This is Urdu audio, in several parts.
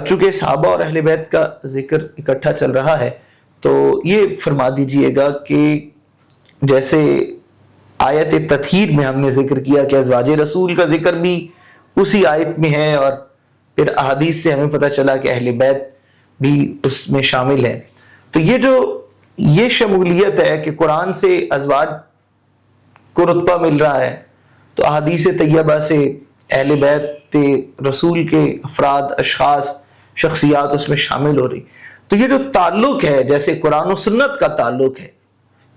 چونکہ صحابہ اور اہل بیت کا ذکر اکٹھا چل رہا ہے تو یہ فرما دیجئے گا کہ جیسے آیت تطہیر میں ہم نے ذکر کیا کہ ازواج رسول کا ذکر بھی اسی آیت میں ہے، اور پھر احادیث سے ہمیں پتہ چلا کہ اہل بیت بھی اس میں شامل ہے، تو یہ شمولیت ہے کہ قرآن سے ازواج کو رتبہ مل رہا ہے تو احادیث طیبہ سے اہل بیت رسول کے افراد، اشخاص، شخصیات اس میں شامل ہو رہی. تو یہ جو تعلق ہے جیسے قرآن و سنت کا تعلق ہے،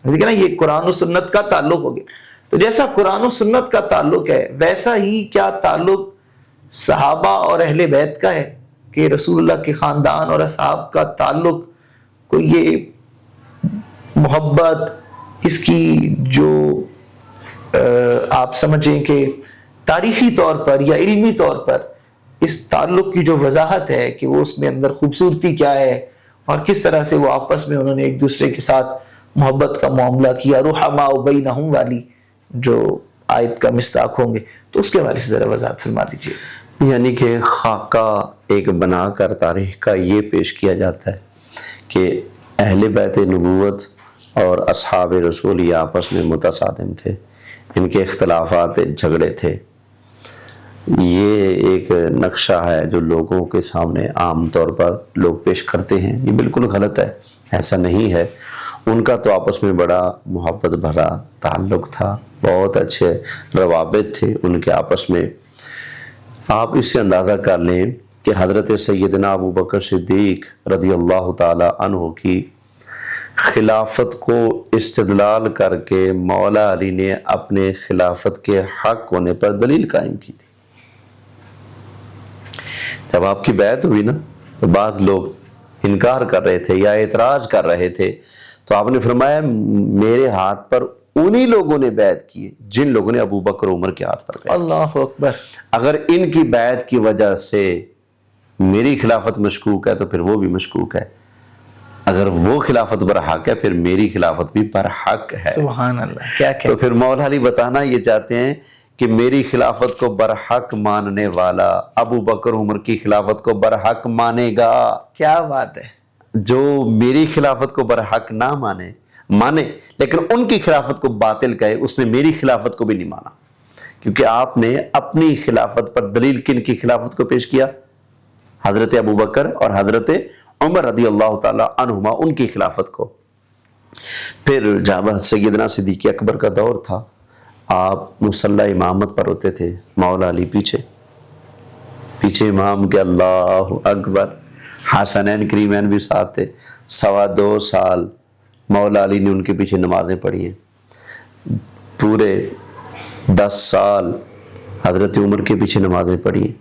دیکھیں نا یہ قرآن و سنت کا تعلق ہو گیا، تو جیسا قرآن و سنت کا تعلق ہے ویسا ہی کیا تعلق صحابہ اور اہل بیت کا ہے کہ رسول اللہ کے خاندان اور اصحاب کا تعلق کوئی یہ محبت، اس کی جو آپ سمجھیں کہ تاریخی طور پر یا علمی طور پر اس تعلق کی جو وضاحت ہے کہ وہ اس میں اندر خوبصورتی کیا ہے اور کس طرح سے وہ آپس میں انہوں نے ایک دوسرے کے ساتھ محبت کا معاملہ کیا، رحماء بینہم والی جو آیت کا مصداق ہوں گے، تو اس کے بارے سے ذرا وضاحت فرما دیجیے. یعنی کہ خاکہ ایک بنا کر تاریخ کا یہ پیش کیا جاتا ہے کہ اہل بیت نبوت اور اصحاب رسول یہ آپس میں متصادم تھے، ان کے اختلافات جھگڑے تھے. یہ ایک نقشہ ہے جو لوگوں کے سامنے عام طور پر لوگ پیش کرتے ہیں، یہ بالکل غلط ہے، ایسا نہیں ہے. ان کا تو آپس میں بڑا محبت بھرا تعلق تھا، بہت اچھے روابط تھے ان کے آپس میں. آپ اس سے اندازہ کر لیں کہ حضرت سیدنا ابو بکر صدیق رضی اللہ تعالی عنہ کی خلافت کو استدلال کر کے مولا علی نے اپنے خلافت کے حق ہونے پر دلیل قائم کی تھی. جب آپ کی بیعت ہوئی نا تو بعض لوگ انکار کر رہے تھے یا اعتراض کر رہے تھے، تو آپ نے فرمایا میرے ہاتھ پر انہی لوگوں نے بیعت کی جن لوگوں نے ابو بکر عمر کے ہاتھ پر بیعت کی. اللہ اکبر. اگر ان کی بیعت کی وجہ سے میری خلافت مشکوک ہے تو پھر وہ بھی مشکوک ہے، اگر وہ خلافت پر حق ہے پھر میری خلافت بھی پر حق ہے. سبحان اللہ. کیا تو پھر مولا علی بتانا یہ چاہتے ہیں کہ میری خلافت کو برحق ماننے والا ابو بکر عمر کی خلافت کو برحق مانے گا. کیا بات ہے. جو میری خلافت کو برحق نہ مانے لیکن ان کی خلافت کو باطل کہے، اس نے میری خلافت کو بھی نہیں مانا، کیونکہ آپ نے اپنی خلافت پر دلیل کن کی خلافت کو پیش کیا؟ حضرت ابو بکر اور حضرت عمر رضی اللہ تعالی عنہما، ان کی خلافت کو. پھر جب سیدنا صدیق اکبر کا دور تھا، آپ مصلی امامت پر ہوتے تھے، مولا علی پیچھے امام کے، اللہ اکبر. حسنین کریمین بھی ساتھ تھے. 2.25 سال مولا علی نے ان کے پیچھے نمازیں پڑھی ہیں. پورے 10 سال حضرت عمر کے پیچھے نمازیں پڑھی ہیں.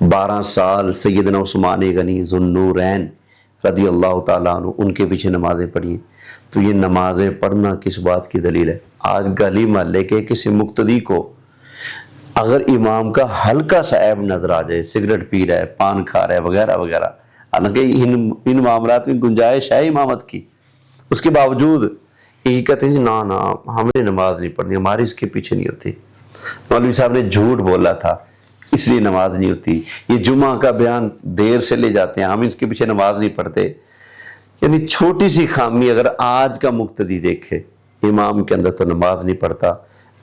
12 سال سیدنا عثمان غنی ذو النورین رضی اللہ تعالیٰ عنہ، ان کے پیچھے نمازیں پڑھی ہیں. تو یہ نمازیں پڑھنا کس بات کی دلیل ہے؟ آج گلی محلے کے کسی مقتدی کو اگر امام کا ہلکا سا عیب نظر آ جائے، سگریٹ پی رہا ہے، پان کھا رہا ہے وغیرہ وغیرہ، حالانکہ ان معاملات میں گنجائش ہے امامت کی، اس کے باوجود یہ کہتے ہیں نا ہم نے نماز نہیں پڑھنی، ہماری اس کے پیچھے نہیں ہوتی. مولوی صاحب نے جھوٹ بولا تھا اس لیے نماز نہیں ہوتی. یہ جمعہ کا بیان دیر سے لے جاتے ہیں، ہم اس کے پیچھے نماز نہیں پڑھتے. یعنی چھوٹی سی خامی اگر آج کا مقتدی دیکھے، امام کے اندر تو نماز نہیں پڑھتا،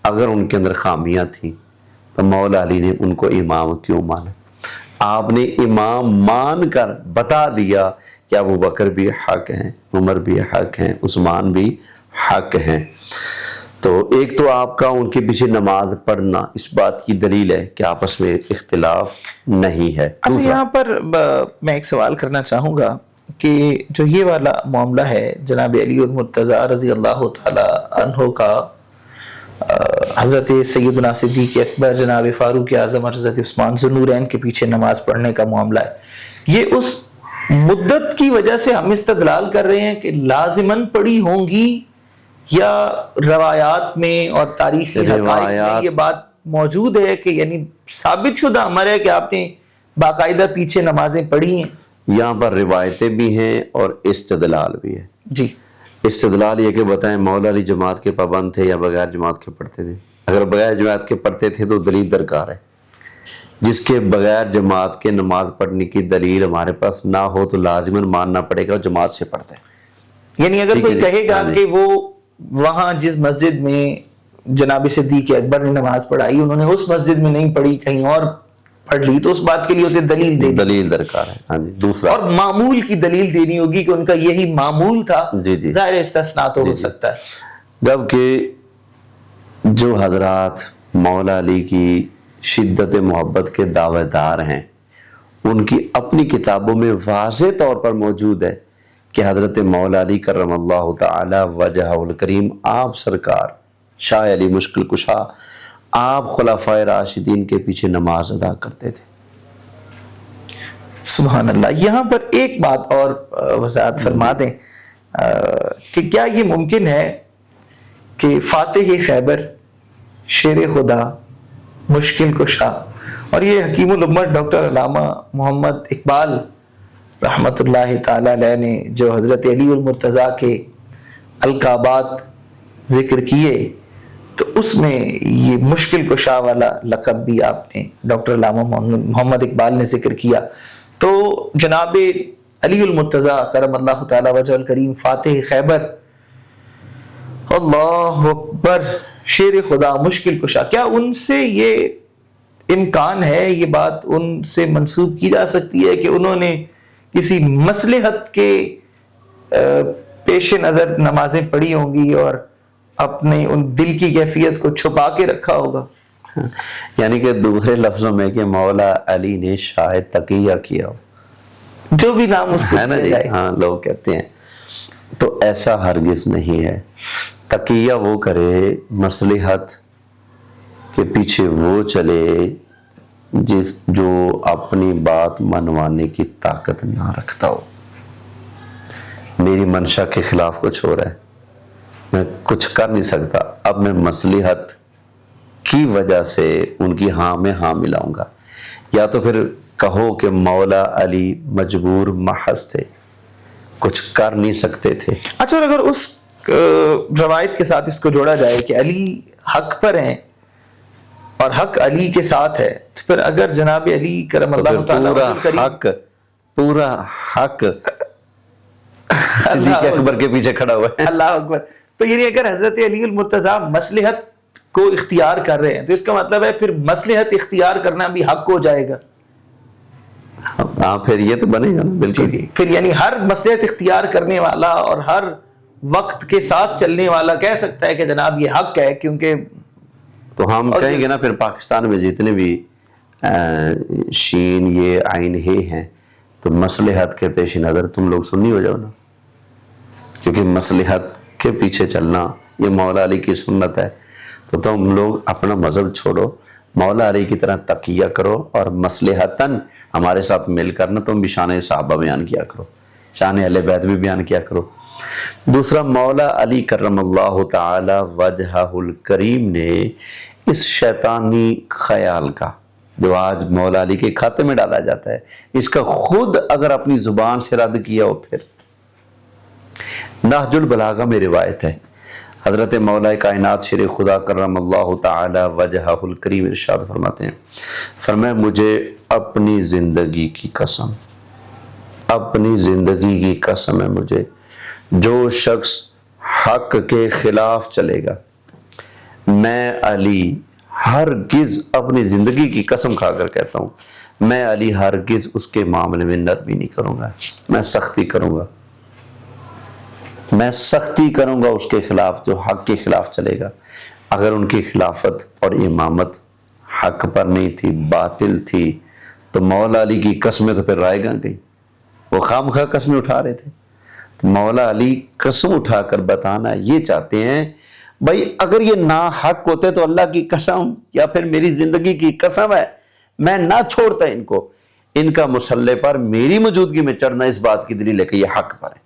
اگر ان کے اندر خامیاں تھیں تو مولا علی نے ان کو امام کیوں مانا؟ آپ نے امام مان کر بتا دیا کہ ابو بکر بھی حق ہیں، عمر بھی حق ہیں، عثمان بھی حق ہیں. تو ایک تو آپ کا ان کے پیچھے نماز پڑھنا اس بات کی دلیل ہے کہ آپس میں اختلاف نہیں ہے. اچھا، یہاں پر میں ایک سوال کرنا چاہوں گا کہ جو یہ والا معاملہ ہے جناب علی المرتضیٰ رضی اللہ تعالی عنہ کا حضرت سیدنا صدیق اکبر، جناب فاروق اعظم اور حضرت عثمان ذو النورین کے پیچھے نماز پڑھنے کا معاملہ ہے، یہ اس مدت کی وجہ سے ہم استدلال کر رہے ہیں کہ لازماً پڑھی ہوں گی یا روایات میں اور تاریخی حقائق میں یہ بات موجود ہے کہ یعنی ثابت شدہ عمر ہے کہ آپ نے باقاعدہ پیچھے نمازیں پڑھی ہیں؟ یہاں پر روایتیں بھی ہیں اور استدلال بھی ہے. جی. استدلال یہ کہ بتائیں مولا علی جماعت کے پابند تھے یا بغیر جماعت کے پڑھتے تھے؟ اگر بغیر جماعت کے پڑھتے تھے تو دلیل درکار ہے. جس کے بغیر جماعت کے نماز پڑھنے کی دلیل ہمارے پاس نہ ہو تو لازماً ماننا پڑے گا اور جماعت سے پڑھتے ہیں. یعنی اگر کوئی کہے گا کہ وہ وہاں جس مسجد میں جناب صدیق اکبر نے نماز پڑھائی انہوں نے اس مسجد میں نہیں پڑھی کہیں اور پڑھ لی، تو اس بات کے لیے اسے دلیل درکار ہے. ہاں جی. دوسرا اور معمول کی دلیل دینی ہوگی کہ ان کا یہی معمول تھا. جی ظاہر استثناء تو ہو سکتا ہے. جبکہ جو حضرات مولا علی کی شدت محبت کے دعوے دار ہیں ان کی اپنی کتابوں میں واضح طور پر موجود ہے کہ حضرت مولا علی کرم اللہ تعالی وجہہ الکریم، آپ سرکار شاہ علی مشکل کشا، آپ خلفائے راشدین کے پیچھے نماز ادا کرتے تھے. سبحان اللہ. یہاں پر ایک بات اور وضاحت فرما دیں کہ کیا یہ ممکن ہے کہ فاتح خیبر، شیر خدا، مشکل کشا اور یہ حکیم الامت ڈاکٹر علامہ محمد اقبال رحمۃ اللہ تعالی علیہ نے جو حضرت علی المرتضیٰ کے القابات ذکر کیے تو اس میں یہ مشکل کشا والا لقب بھی آپ نے ڈاکٹر علامہ محمد اقبال نے ذکر کیا. تو جناب علی المرتضیٰ کرم اللہ تعالی وجہ الکریم فاتح خیبر، اللہ اکبر، شیر خدا، مشکل کشا، کیا ان سے یہ امکان ہے، یہ بات ان سے منسوب کی جا سکتی ہے کہ انہوں نے کسی مصلحت کے پیش نظر نمازیں پڑھی ہوں گی اور اپنے ان دل کی کیفیت کو چھپا کے رکھا ہوگا؟ یعنی کہ دوسرے لفظوں میں کہ مولا علی نے شاید تقیہ کیا ہو، جو بھی نام اس کو ہے نا جی. ہاں لوگ کہتے ہیں، تو ایسا ہرگز نہیں ہے. تقیہ وہ کرے، مصلحت کے پیچھے وہ چلے جو اپنی بات منوانے کی طاقت نہ رکھتا ہو. میری منشا کے خلاف کچھ ہو رہا ہے، میں کچھ کر نہیں سکتا، اب میں مصلحت کی وجہ سے ان کی ہاں میں ہاں ملاؤں گا. یا تو پھر کہو کہ مولا علی مجبور محض تھے، کچھ کر نہیں سکتے تھے. اچھا، اور اگر اس روایت کے ساتھ اس کو جوڑا جائے کہ علی حق پر ہیں اور حق علی کے ساتھ ہے، تو پھر اگر جناب علی کرم اللہ تعالی پورا حق صدیق اکبر کے پیچھے کھڑا ہوا ہے. اللہ اکبر. تو یعنی اگر حضرت علی المرتضیٰ مصلحت کو اختیار کر رہے ہیں تو اس کا مطلب ہے پھر مصلحت اختیار کرنا بھی حق ہو جائے گا. ہاں پھر یہ تو بنے گا نا. بالکل جی. پھر یعنی ہر مصلحت اختیار کرنے والا اور ہر وقت کے ساتھ چلنے والا کہہ سکتا ہے کہ جناب یہ حق ہے، کیونکہ تو ہم کہیں گے نا پھر پاکستان میں جتنے بھی شین یہ آئین ہیں تو مصلحت کے پیش نظر تم لوگ سنی ہو جاؤ نا، کیونکہ مصلحت کے پیچھے چلنا یہ مولا علی کی سنت ہے. تو تم لوگ اپنا مذہب چھوڑو، مولا علی کی طرح تقیہ کرو اور مصلحتاً ہمارے ساتھ مل کر نا تم بھی شان صحابہ بیان کیا کرو، شان اہل بیت بھی بیان کیا کرو. دوسرا، مولا علی کرم اللہ تعالی وجہہ الکریم نے اس شیطانی خیال کا جو آج مولا علی کے کھاتے میں ڈالا جاتا ہے، اس کا خود اگر اپنی زبان سے رد کیا ہو. پھر نہج البلاغہ میں روایت ہے، حضرت مولا کائنات شیر خدا کرم اللہ تعالی وجہہ الکریم ارشاد فرماتے ہیں، فرمایا مجھے اپنی زندگی کی قسم، اپنی زندگی کی قسم ہے مجھے، جو شخص حق کے خلاف چلے گا، میں علی ہرگز اپنی زندگی کی قسم کھا کر کہتا ہوں، میں علی ہرگز اس کے معاملے میں نرمی نہیں کروں گا، میں سختی کروں گا، میں سختی کروں گا اس کے خلاف جو حق کے خلاف چلے گا. اگر ان کی خلافت اور امامت حق پر نہیں تھی، باطل تھی، تو مولا علی کی قسمیں تو پھر رائے گاں گئی. وہ خامخواہ قسمیں اٹھا رہے تھے. تو مولا علی قسم اٹھا کر بتانا یہ چاہتے ہیں، بھائی اگر یہ نا حق ہوتے تو اللہ کی قسم یا پھر میری زندگی کی قسم ہے میں نہ چھوڑتا ان کو، ان کا مسلح پر میری موجودگی میں چڑھنا اس بات کی دلیل ہے کہ یہ حق پر ہے.